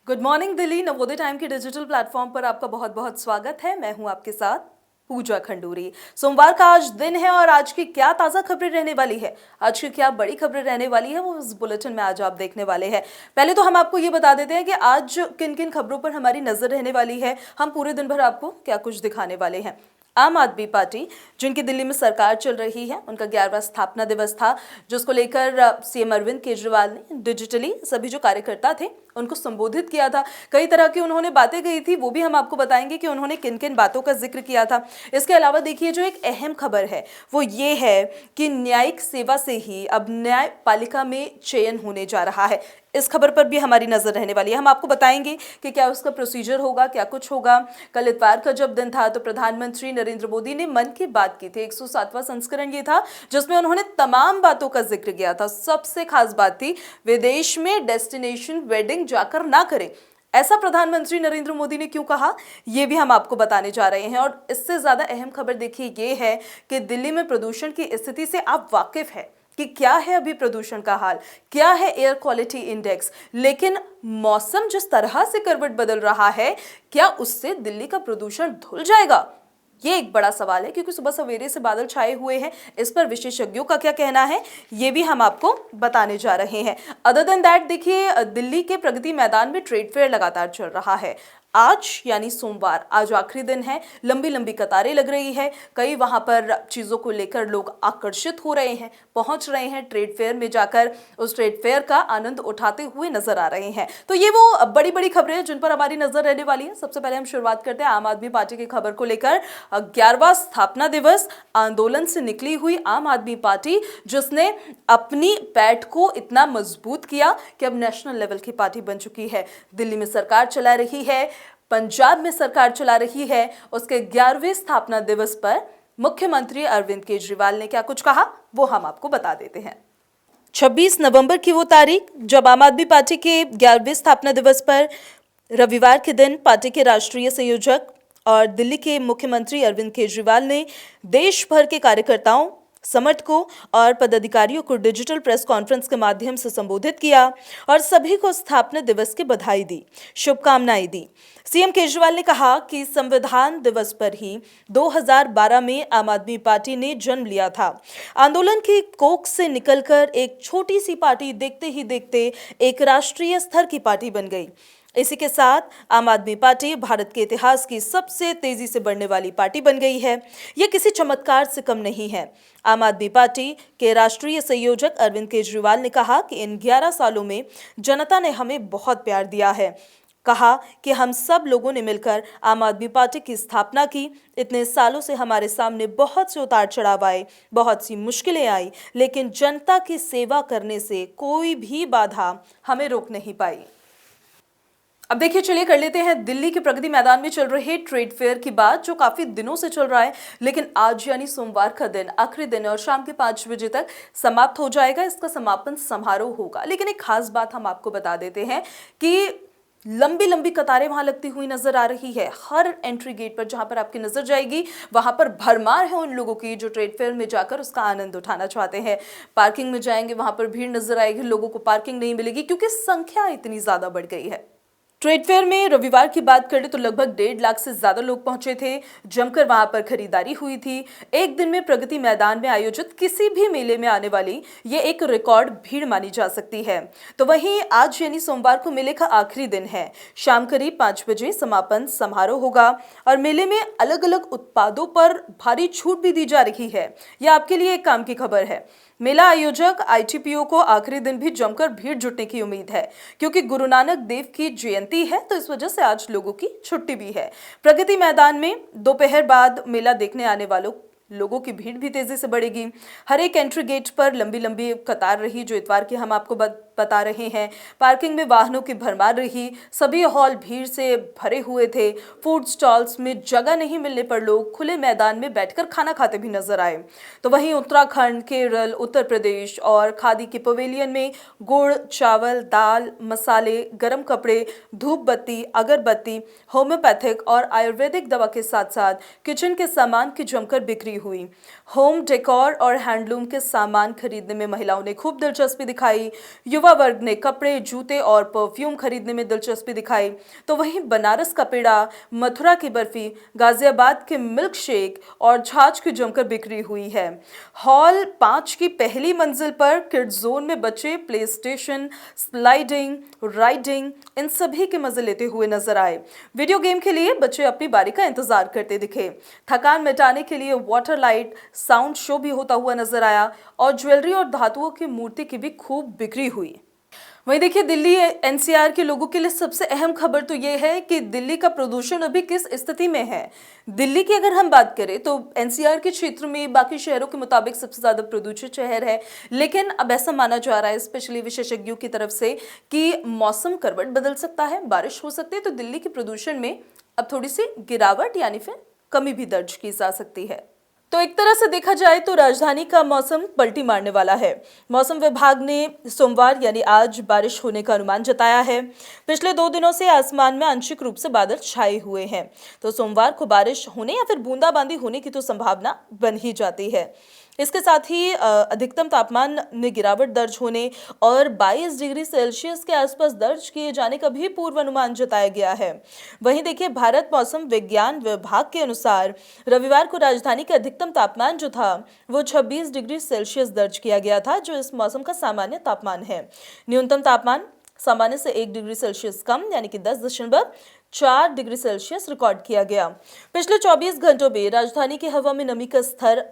Good morning Delhi. Navodaya time के digital platform पर आपका बहुत बहुत स्वागत है। मैं हूं आपके साथ पूजा खंडूरी। सोमवार का आज दिन है और आज की क्या ताजा खबरें रहने वाली है, आज की क्या बड़ी खबरें रहने वाली है, वो इस बुलेटिन में आज आप देखने वाले हैं। पहले तो हम आपको ये बता देते हैं कि आज किन किन खबरों पर हमारी नजर रहने वाली है। हम पूरे दिन भर आपको क्या कुछ दिखाने वाले हैं। आम आदमी पार्टी, जिनकी दिल्ली में सरकार चल रही है, उनका 11वां स्थापना दिवस था, जिसको लेकर सीएम अरविंद केजरीवाल ने डिजिटली सभी जो कार्यकर्ता थे उनको संबोधित किया था। कई तरह की उन्होंने बातें कही थी, वो भी हम आपको बताएंगे कि उन्होंने किन किन बातों का जिक्र किया था। इसके अलावा देखिए, जो एक अहम खबर है वो ये है कि न्यायिक सेवा से ही अब न्यायपालिका में चयन होने जा रहा है। इस खबर पर भी हमारी नजर रहने वाली है। हम आपको बताएंगे कि क्या उसका प्रोसीजर होगा, क्या कुछ होगा। कल इतवार का जब दिन था तो प्रधानमंत्री नरेंद्र मोदी ने मन की बात की थी। 107वां संस्करण ये था जिसमें उन्होंने तमाम बातों का जिक्र किया था। सबसे खास बात थी, विदेश में डेस्टिनेशन वेडिंग जाकर ना करें। ऐसा प्रधानमंत्री नरेंद्र मोदी ने क्यों कहा, ये भी हम आपको बताने जा रहे हैं। और इससे ज्यादा अहम खबर देखिए ये है कि दिल्ली में प्रदूषण की स्थिति से आप वाकिफ है कि क्या है अभी प्रदूषण का हाल, क्या है एयर क्वालिटी इंडेक्स। लेकिन मौसम जिस तरह से करवट बदल रहा है, क्या उससे दिल्ली का प्रदूषण धुल जाएगा, ये एक बड़ा सवाल है। क्योंकि सुबह सवेरे से बादल छाए हुए हैं। इस पर विशेषज्ञों का क्या कहना है, ये भी हम आपको बताने जा रहे हैं। अदर देन दैट देखिए, दिल्ली के प्रगति मैदान में ट्रेड फेयर लगातार चल रहा है। आज यानी सोमवार, आज आखिरी दिन है। लंबी लंबी कतारें लग रही है। कई वहां पर चीजों को लेकर लोग आकर्षित हो रहे हैं, पहुंच रहे हैं ट्रेड फेयर में जाकर उस ट्रेड फेयर का आनंद उठाते हुए नजर आ रहे हैं। तो ये वो बड़ी बड़ी खबरें हैं जिन पर हमारी नजर रहने वाली है। सबसे पहले हम शुरुआत करते हैं आम आदमी पार्टी की खबर को लेकर। 11वां स्थापना दिवस आंदोलन से निकली हुई आम आदमी पार्टी, जिसने अपनी पैठ को इतना मजबूत किया कि अब नेशनल लेवल की पार्टी बन चुकी है। दिल्ली में सरकार चला रही है, पंजाब में सरकार चला रही है। उसके 11वें स्थापना दिवस पर मुख्यमंत्री अरविंद केजरीवाल ने क्या कुछ कहा, वो हम आपको बता देते हैं। 26 नवंबर की वो तारीख जब आम आदमी पार्टी के 11वें स्थापना दिवस पर रविवार के दिन पार्टी के राष्ट्रीय संयोजक और दिल्ली के मुख्यमंत्री अरविंद केजरीवाल ने देश भर के कार्यकर्ताओं, समर्थकों और पदाधिकारियों को डिजिटल प्रेस कॉन्फ्रेंस के माध्यम से संबोधित किया और सभी को स्थापना दिवस की बधाई दी, शुभकामनाएं दी। सीएम केजरीवाल ने कहा कि संविधान दिवस पर ही 2012 में आम आदमी पार्टी ने जन्म लिया था। आंदोलन की कोख से निकलकर एक छोटी सी पार्टी देखते ही देखते एक राष्ट्रीय स्तर की पार्टी बन गई। इसी के साथ आम आदमी पार्टी भारत के इतिहास की सबसे तेजी से बढ़ने वाली पार्टी बन गई है। यह किसी चमत्कार से कम नहीं है। आम आदमी पार्टी के राष्ट्रीय संयोजक अरविंद केजरीवाल ने कहा कि इन 11 सालों में जनता ने हमें बहुत प्यार दिया है। कहा कि हम सब लोगों ने मिलकर आम आदमी पार्टी की स्थापना की। इतने सालों से हमारे सामने बहुत से उतार चढ़ाव आए, बहुत सी मुश्किलें आई, लेकिन जनता की सेवा करने से कोई भी बाधा हमें रोक नहीं पाई। अब देखिए, चलिए कर लेते हैं दिल्ली के प्रगति मैदान में चल रहे ट्रेड फेयर की बात, जो काफी दिनों से चल रहा है। लेकिन आज यानी सोमवार का दिन आखिरी दिन है और शाम के 5 बजे तक समाप्त हो जाएगा। इसका समापन समारोह होगा। लेकिन एक खास बात हम आपको बता देते हैं कि लंबी लंबी कतारें वहां लगती हुई नजर आ रही है। हर एंट्री गेट पर जहां पर आपकी नजर जाएगी, वहां पर भरमार है उन लोगों की जो ट्रेड फेयर में जाकर उसका आनंद उठाना चाहते हैं। पार्किंग में जाएंगे, वहां पर भीड़ नजर आएगी, लोगों को पार्किंग नहीं मिलेगी क्योंकि संख्या इतनी ज्यादा बढ़ गई है। ट्रेड फेयर में रविवार की बात करें तो लगभग 1.5 लाख से ज्यादा लोग पहुंचे थे। जमकर वहां पर खरीदारी हुई थी। एक दिन में प्रगति मैदान में आयोजित किसी भी मेले में आने वाली ये एक रिकॉर्ड भीड़ मानी जा सकती है। तो वहीं आज यानी सोमवार को मेले का आखिरी दिन है। शाम करीब 5 बजे समापन समारोह होगा और मेले में अलग अलग उत्पादों पर भारी छूट भी दी जा रही है। यह आपके लिए एक काम की खबर है। मेला आयोजक आईटीपीओ को आखिरी दिन भी जमकर भीड़ जुटने की उम्मीद है, क्योंकि गुरु नानक देव की जयंती है, तो इस वजह से आज लोगों की छुट्टी भी है। प्रगति मैदान में दोपहर बाद मेला देखने आने वालों लोगों की भीड़ भी तेजी से बढ़ेगी। हर एक एंट्री गेट पर लंबी लंबी कतार रही, जो इतवार की हम आपको बता रहे हैं। पार्किंग में वाहनों की भरमार रही। सभी हॉल भीड़ से भरे हुए थे। फूड स्टॉल्स में जगह नहीं मिलने पर लोग खुले मैदान में बैठकर खाना खाते भी नजर आए। तो वहीं उत्तराखंड, केरल, उत्तर प्रदेश और खादी के पवेलियन में गुड़, चावल, दाल, मसाले, गर्म कपड़े, धूप बत्ती, अगरबत्ती, होम्योपैथिक और आयुर्वेदिक दवा के साथ साथ किचन के सामान की जमकर बिक्री हुई। होम डेकोर और हैंडलूम के सामान खरीदने में महिलाओं ने खूब दिलचस्पी दिखाई। युवा युवा वर्ग ने कपड़े, जूते और परफ्यूम खरीदने में दिलचस्पी दिखाई, तो वहीं बनारस का पेड़ा, मथुरा की बर्फी, गाजियाबाद के मिल्क शेक और छाछ की जमकर बिक्री हुई है। हॉल 5 की पहली मंजिल पर किड्स जोन में बच्चे play station, sliding, riding in सभी के मजे लेते हुए नजर आए। वीडियो गेम के लिए बच्चे अपनी बारी का इंतजार करते दिखे। थकान मिटाने के लिए वाटर लाइट, साउंड शो भी होता हुआ नजर आया और ज्वेलरी और धातुओं की मूर्ति की भी खूब बिक्री हुई। वहीं देखिए, दिल्ली एनसीआर के लोगों के लिए सबसे अहम खबर तो ये है कि दिल्ली का प्रदूषण अभी किस स्थिति में है। दिल्ली की अगर हम बात करें तो एनसीआर के क्षेत्र में बाकी शहरों के मुताबिक सबसे ज्यादा प्रदूषित शहर है, लेकिन अब ऐसा माना जा रहा है स्पेशली विशेषज्ञों की तरफ से कि मौसम करवट बदल सकता है, बारिश हो सकती है, तो दिल्ली के प्रदूषण में अब थोड़ी सी गिरावट यानी फिर कमी भी दर्ज की जा सकती है। तो एक तरह से देखा जाए तो राजधानी का मौसम पलटी मारने वाला है। मौसम विभाग ने सोमवार यानी आज बारिश होने का अनुमान जताया है। पिछले 2 दिनों से आसमान में आंशिक रूप से बादल छाए हुए हैं, तो सोमवार को बारिश होने या फिर बूंदाबांदी होने की तो संभावना बन ही जाती है। इसके साथ ही अधिकतम तापमान में गिरावट दर्ज होने और 22 डिग्री सेल्सियस के आसपास दर्ज किए जाने का भी पूर्वानुमान जताया गया है। वहीं देखिए, भारत मौसम विज्ञान विभाग के अनुसार रविवार को राजधानी का अधिकतम तापमान जो था वो 26 डिग्री सेल्सियस दर्ज किया गया था, जो इस मौसम का सामान्य तापमान है। न्यूनतम तापमान सामान्य से 1 डिग्री सेल्सियस कम यानी कि 10.4 डिग्री सेल्सियस रिकॉर्ड किया गया। पिछले 24 घंटों में राजधानी की हवा में नमी का स्तर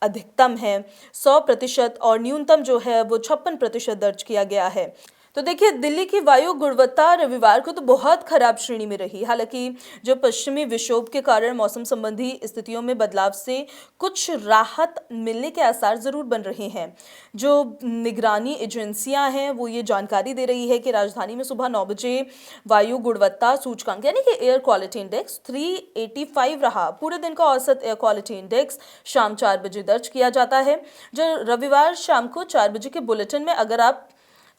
अधिकतम है 100% और न्यूनतम जो है वो 56% दर्ज किया गया है। तो देखिए, दिल्ली की वायु गुणवत्ता रविवार को तो बहुत खराब श्रेणी में रही। हालांकि जो पश्चिमी विक्षोभ के कारण मौसम संबंधी स्थितियों में बदलाव से कुछ राहत मिलने के आसार जरूर बन रहे हैं। जो निगरानी एजेंसियां हैं वो ये जानकारी दे रही है कि राजधानी में सुबह 9 बजे वायु गुणवत्ता सूचकांक यानी कि एयर क्वालिटी इंडेक्स 385 रहा। पूरे दिन का औसत एयर क्वालिटी इंडेक्स शाम 4 बजे दर्ज किया जाता है। जो रविवार शाम को 4 बजे के बुलेटिन में अगर आप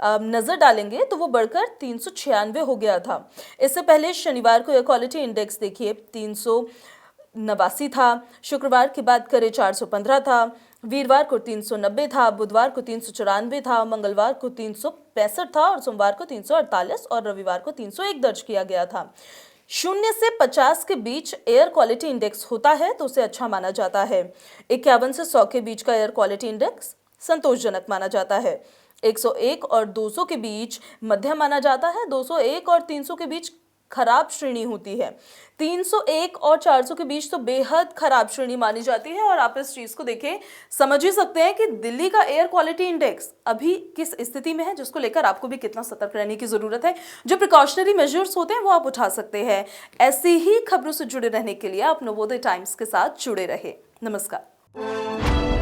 नजर डालेंगे तो वो बढ़कर 396 हो गया था। इससे पहले शनिवार को एयर क्वालिटी इंडेक्स देखिए 389 था, शुक्रवार की बात करें 415 था, वीरवार को 390 था, बुधवार को 394 था, मंगलवार को 365 था और सोमवार को 348 और रविवार को 301 दर्ज किया गया था। 0 से 50 के बीच एयर क्वालिटी इंडेक्स होता है तो उसे अच्छा माना जाता है। 51 से 100 के बीच का एयर क्वालिटी इंडेक्स संतोषजनक माना जाता है। 101 और 200 के बीच मध्यम माना जाता है। 201 और 300 के बीच खराब श्रेणी होती है। 301 और 400 के बीच तो बेहद खराब श्रेणी मानी जाती है। और आप इस चीज को देखें, समझ ही सकते हैं कि दिल्ली का एयर क्वालिटी इंडेक्स अभी किस स्थिति में है, जिसको लेकर आपको भी कितना सतर्क रहने की जरूरत है। जो प्रिकॉशनरी मेजर्स होते हैं वो आप उठा सकते हैं। ऐसी ही खबरों से जुड़े रहने के लिए आप नवोदय टाइम्स के साथ जुड़े रहे। नमस्कार।